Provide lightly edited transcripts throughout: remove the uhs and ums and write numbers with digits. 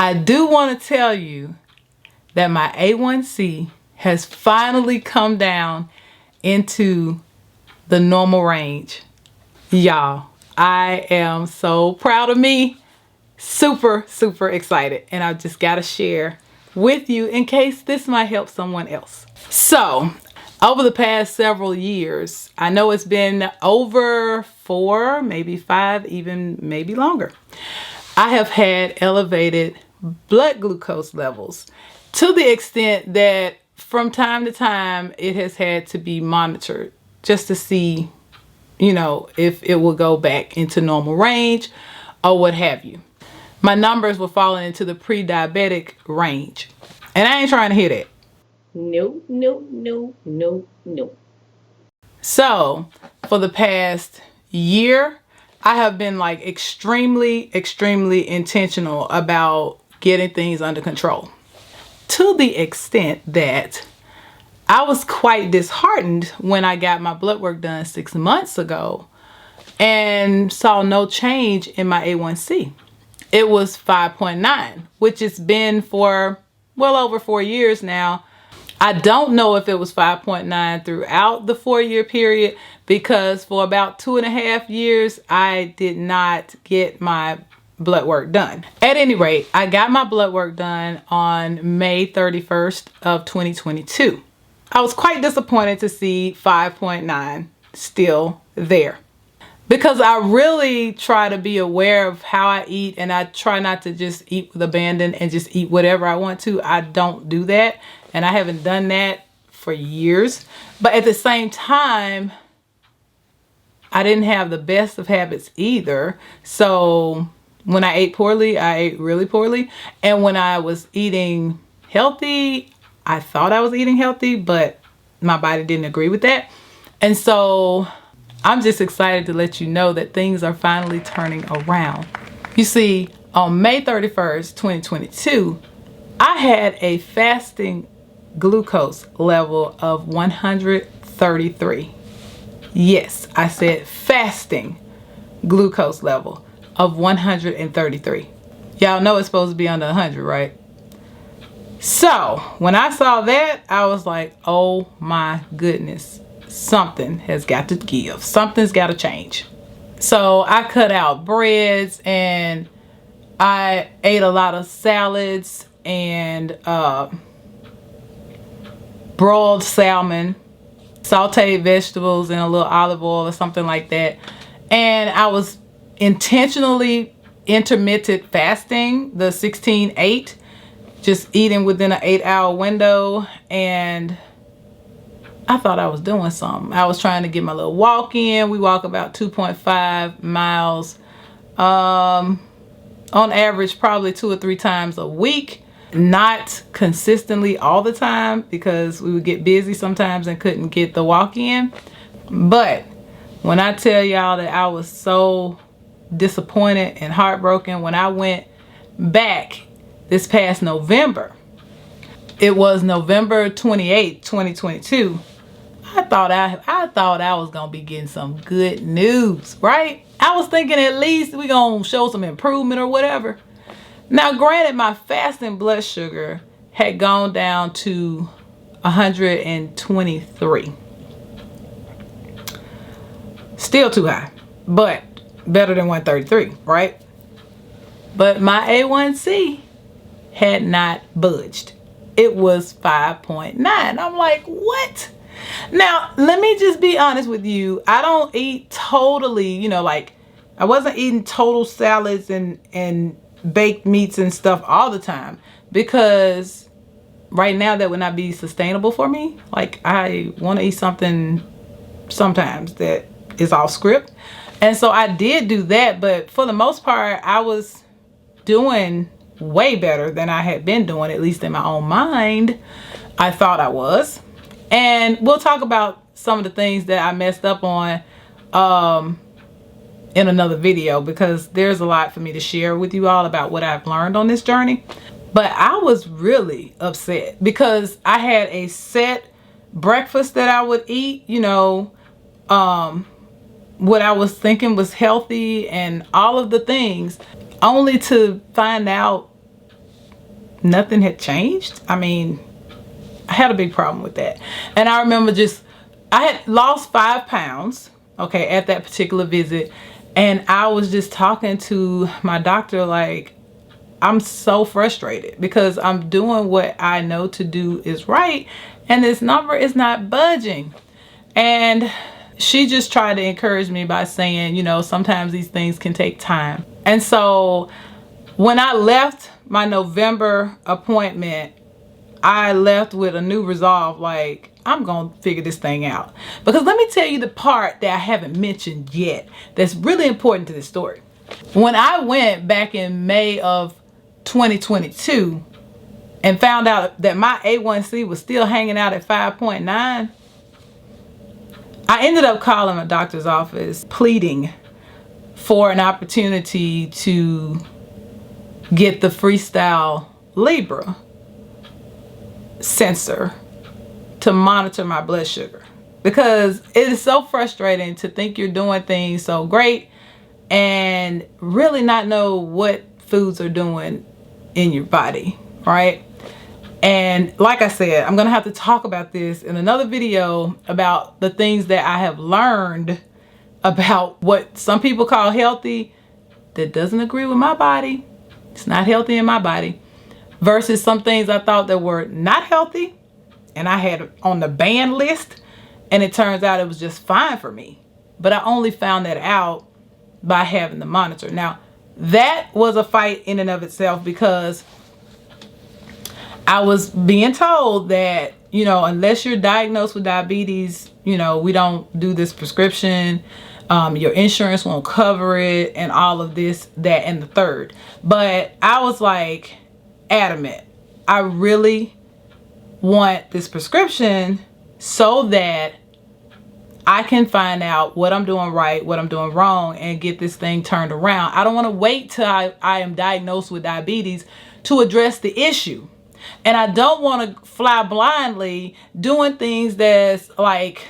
I do want to tell you that my A1c has finally come down into the normal range. Y'all, I am so proud of me. Super, super excited. And I just got to share with you in case this might help someone else. So, over the past several years, I know it's been over 4, maybe 5, even maybe longer, I have had elevated blood glucose levels to the extent that from time to time it has had to be monitored just to see, you know, if it will go back into normal range or what have you. My numbers were falling into the pre-diabetic range, and I ain't trying to hear that. No, no, no, no, no. So for the past year, I have been like extremely intentional about getting things under control, to the extent that I was quite disheartened when I got my blood work done 6 months ago and saw no change in my A1c. It was 5.9, which it's been for well over 4 years now. I don't know if it was 5.9 throughout the 4-year period, because for about 2.5 years, I did not get my blood work done. At any rate, I got my blood work done on May 31st of 2022. I was quite disappointed to see 5.9 still there, because I really try to be aware of how I eat, and I try not to just eat with abandon and just eat whatever I want to. I don't do that, and I haven't done that for years. But at the same time, I didn't have the best of habits either. So when I ate poorly, I ate really poorly. And when I was eating healthy, I thought I was eating healthy, but my body didn't agree with that. And so I'm just excited to let you know that things are finally turning around. You see, on May 31st, 2022, I had a fasting glucose level of 133. Yes, I said fasting glucose level of 133. Y'all know it's supposed to be under 100, right? So when I saw that, I was like, oh my goodness. Something has got to give. Something's got to change. So I cut out breads, and I ate a lot of salads and broiled salmon, sauteed vegetables in a little olive oil or something like that. And I was intentionally intermittent fasting, the 16-8, just eating within an 8-hour window. And I thought I was doing something. I was trying to get my little walk in. We walk about 2.5 miles on average, probably 2 or 3 times a week. Not consistently all the time, because we would get busy sometimes and couldn't get the walk in. But when I tell y'all that I was so disappointed and heartbroken when I went back this past November, it was November 28th, 2022. I thought I was gonna be getting some good news, right? I was thinking at least we gonna show some improvement or whatever. Now, granted, my fasting blood sugar had gone down to 123. Still too high, but better than 133, right? But my A1c had not budged. It was 5.9. I'm like, what? Now, let me just be honest with you. I don't eat totally, you know, like I wasn't eating total salads and baked meats and stuff all the time, because right now that would not be sustainable for me. Like, I want to eat something sometimes that is off script. And so I did do that, but for the most part, I was doing way better than I had been doing, at least in my own mind. I thought I was. And we'll talk about some of the things that I messed up on in another video, because there's a lot for me to share with you all about what I've learned on this journey. But I was really upset because I had a set breakfast that I would eat, you know, what I was thinking was healthy and all of the things, only to find out nothing had changed. I mean, I had a big problem with that. And I remember I had lost 5 pounds, okay, at that particular visit. And I was just talking to my doctor like, I'm so frustrated because I'm doing what I know to do is right, and this number is not budging. And she just tried to encourage me by saying, you know, sometimes these things can take time. And so when I left my November appointment, I left with a new resolve, like, I'm gonna figure this thing out. Because let me tell you the part that I haven't mentioned yet that's really important to this story. When I went back in May of 2022 and found out that my A1c was still hanging out at 5.9, I ended up calling my doctor's office pleading for an opportunity to get the Freestyle Libre sensor to monitor my blood sugar, because it is so frustrating to think you're doing things so great and really not know what foods are doing in your body, right? And like I said, I'm gonna have to talk about this in another video about the things that I have learned about what some people call healthy that doesn't agree with my body. It's not healthy in my body, versus some things I thought that were not healthy and I had on the ban list, and it turns out it was just fine for me. But I only found that out by having the monitor. Now, that was a fight in and of itself, because I was being told that, you know, unless you're diagnosed with diabetes, you know, we don't do this prescription. Your insurance won't cover it, and all of this, that, and the third. But I was like adamant. I really want this prescription so that I can find out what I'm doing right, what I'm doing wrong, and get this thing turned around. I don't want to wait till I am diagnosed with diabetes to address the issue. And I don't want to fly blindly doing things that's like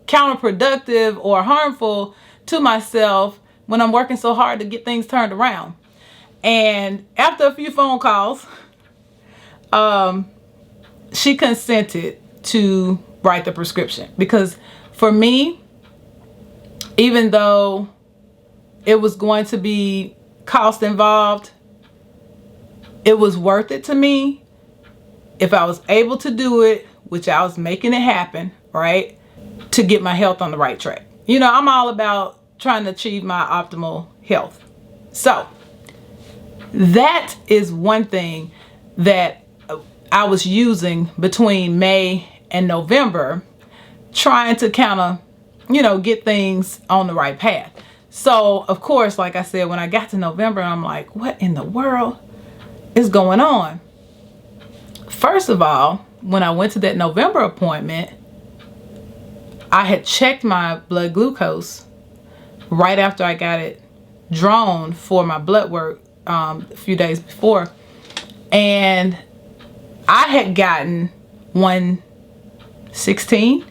counterproductive or harmful to myself when I'm working so hard to get things turned around. And after a few phone calls, she consented to write the prescription, because for me, even though it was going to be cost involved, it was worth it to me if I was able to do it, which I was making it happen, right, to get my health on the right track. You know, I'm all about trying to achieve my optimal health. So that is one thing that I was using between May and November, trying to kind of, you know, get things on the right path. So of course, like I said, when I got to November, I'm like, what in the world is going on? First of all, when I went to that November appointment, I had checked my blood glucose right after I got it drawn for my blood work a few days before, and I had gotten 116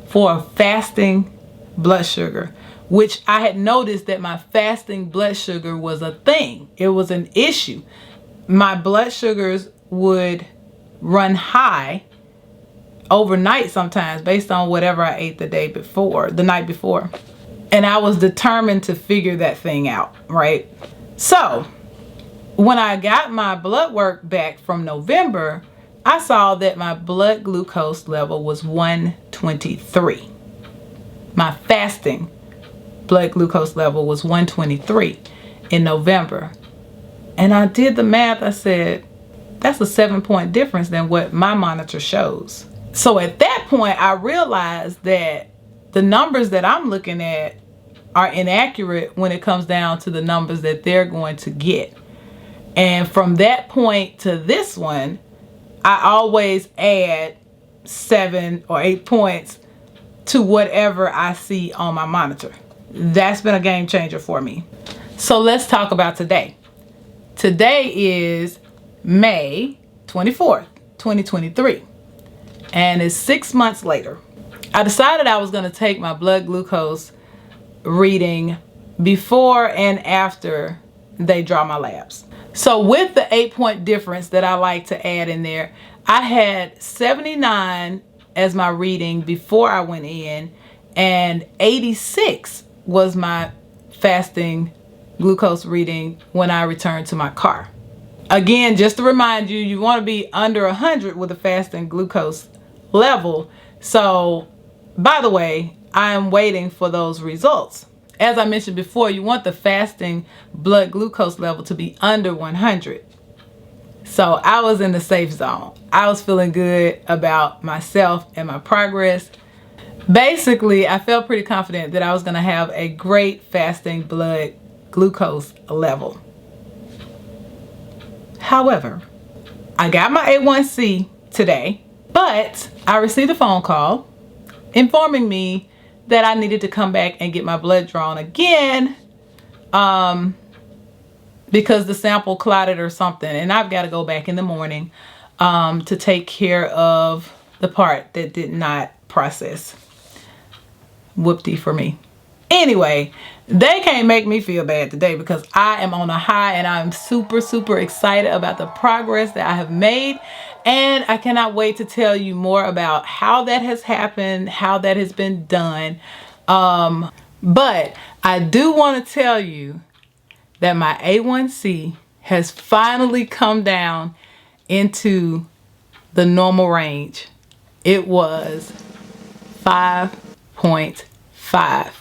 for a fasting blood sugar, which I had noticed that my fasting blood sugar was a thing. It was an issue. My blood sugars would run high overnight sometimes based on whatever I ate the night before. And I was determined to figure that thing out, right? So when I got my blood work back from November, I saw that my blood glucose level was 123. My fasting blood glucose level was 123 in November. And I did the math. I said, that's a 7-point difference than what my monitor shows. So at that point, I realized that the numbers that I'm looking at are inaccurate when it comes down to the numbers that they're going to get. And from that point to this one, I always add 7 or 8 points to whatever I see on my monitor. That's been a game changer for me. So let's talk about today. Today is May 24th, 2023. And it's 6 months later. I decided I was going to take my blood glucose reading before and after they draw my labs. So with the 8-point difference that I like to add in there, I had 79 as my reading before I went in, and 86 was my fasting glucose reading when I returned to my car. Again, just to remind you, you want to be under 100 with a fasting glucose level. So, by the way, I am waiting for those results. As I mentioned before, you want the fasting blood glucose level to be under 100. So I was in the safe zone. I was feeling good about myself and my progress. Basically, I felt pretty confident that I was going to have a great fasting blood glucose level. However, I got my A1c today, but I received a phone call informing me that I needed to come back and get my blood drawn again because the sample clotted or something, and I've got to go back in the morning to take care of the part that did not process. Whoopty for me. Anyway, they can't make me feel bad today because I am on a high and I'm super excited about the progress that I have made, and I cannot wait to tell you more about how that has happened, how that has been done. But I do want to tell you that my A1c has finally come down into the normal range. It was 5.5.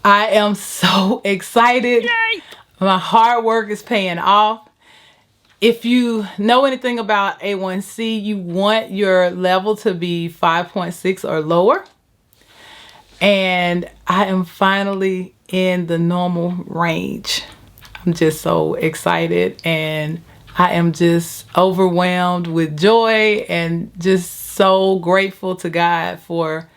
I am so excited. Yay! My hard work is paying off. If you know anything about A1c, you want your level to be 5.6 or lower. And I am finally in the normal range. I'm just so excited, and I am just overwhelmed with joy and just so grateful to God for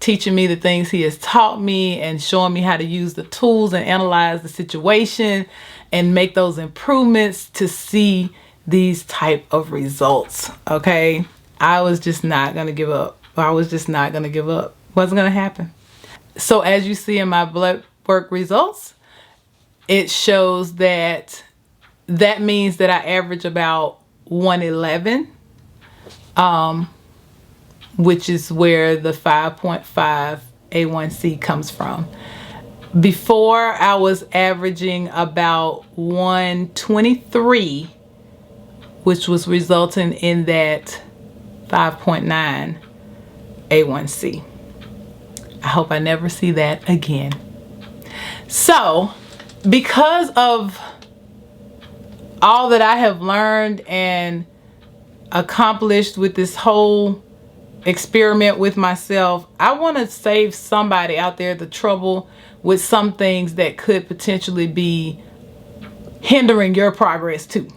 teaching me the things He has taught me and showing me how to use the tools and analyze the situation and make those improvements to see these type of results. Okay, I was just not gonna give up. Wasn't gonna happen. So as you see in my blood work results, it shows that means that I average about 111, which is where the 5.5 A1c comes from. Before, I was averaging about 123, which was resulting in that 5.9 A1c. I hope I never see that again. So, because of all that I have learned and accomplished with this whole experiment with myself, I want to save somebody out there the trouble with some things that could potentially be hindering your progress too.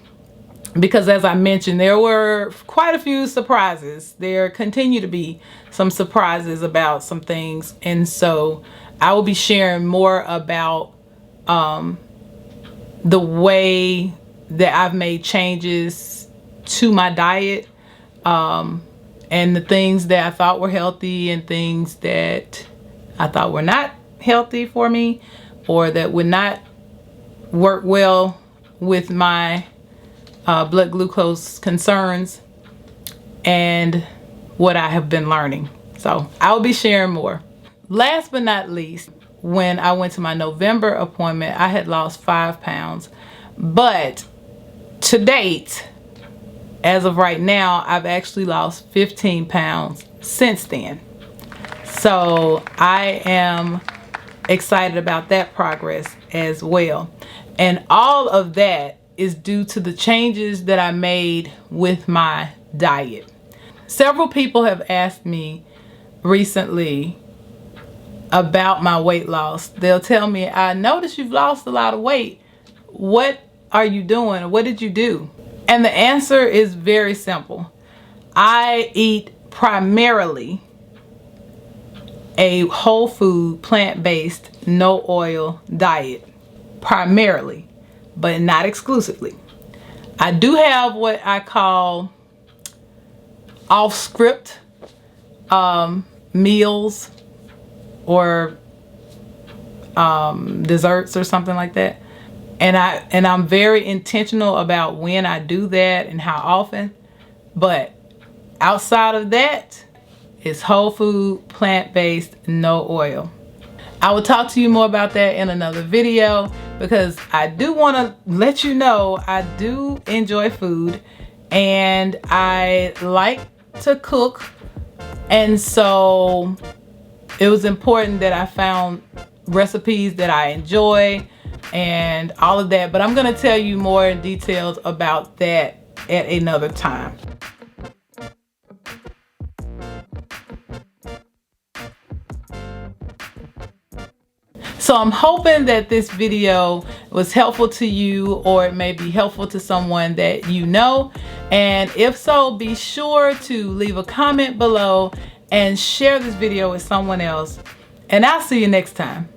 Because as I mentioned, there were quite a few surprises. There continue to be some surprises about some things. And so I will be sharing more about the way that I've made changes to my diet, and the things that I thought were healthy and things that I thought were not healthy for me, or that would not work well with my blood glucose concerns, and what I have been learning. So I'll be sharing more. Last but not least, when I went to my November appointment, I had lost 5 pounds, but to date, as of right now, I've actually lost 15 pounds since then. So I am excited about that progress as well. And all of that is due to the changes that I made with my diet. Several people have asked me recently about my weight loss. They'll tell me, I noticed you've lost a lot of weight. What are you doing? What did you do? And the answer is very simple. I eat primarily a whole food, plant-based, no oil diet. Primarily, but not exclusively. I do have what I call off-script meals or desserts or something like that. And I'm very intentional about when I do that and how often. But outside of that, it's whole food, plant-based, no oil. I will talk to you more about that in another video, because I do want to let you know I do enjoy food and I like to cook, and so it was important that I found recipes that I enjoy and all of that. But I'm going to tell you more details about that at another time. So I'm hoping that this video was helpful to you, or it may be helpful to someone that you know. And if so, be sure to leave a comment below and share this video with someone else. And I'll see you next time.